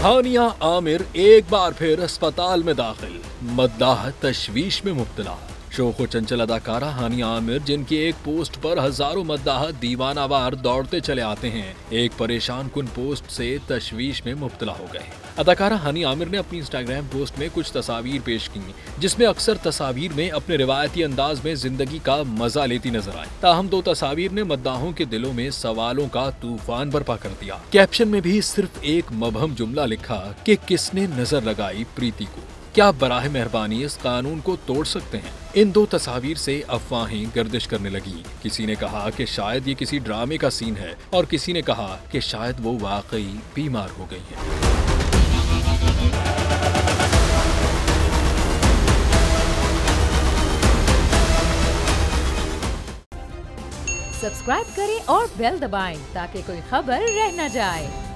हानिया आमिर एक बार फिर अस्पताल में दाखिल, मद्दाह तशवीश में मुब्तला। शोख व चंचल अदाकारा हानिया आमिर, जिनकी एक पोस्ट पर हजारों मद्दाह दीवानावार दौड़ते चले आते हैं, एक परेशान कुन पोस्ट से तशवीश में मुब्तला हो गए। अदाकारा हानिया आमिर ने अपनी इंस्टाग्राम पोस्ट में कुछ तस्वीर पेश की, जिसमें अक्सर तस्वीर में अपने रिवायती अंदाज में जिंदगी का मजा लेती नजर आई। ताहम दो तस्वीर ने मद्दाहों के दिलों में सवालों का तूफान बर्पा कर दिया। कैप्शन में भी सिर्फ एक मबहम जुमला लिखा कि किसने नजर लगाई प्रीति को, क्या बराह मेहरबानी इस कानून को तोड़ सकते हैं। इन दो तस्वीर से अफवाहें गर्दिश करने लगी। किसी ने कहा कि शायद ये किसी ड्रामे का सीन है और किसी ने कहा कि शायद वो वाकई बीमार हो गई हैं। सब्सक्राइब करें और बेल दबाएं ताकि कोई खबर रह न जाए।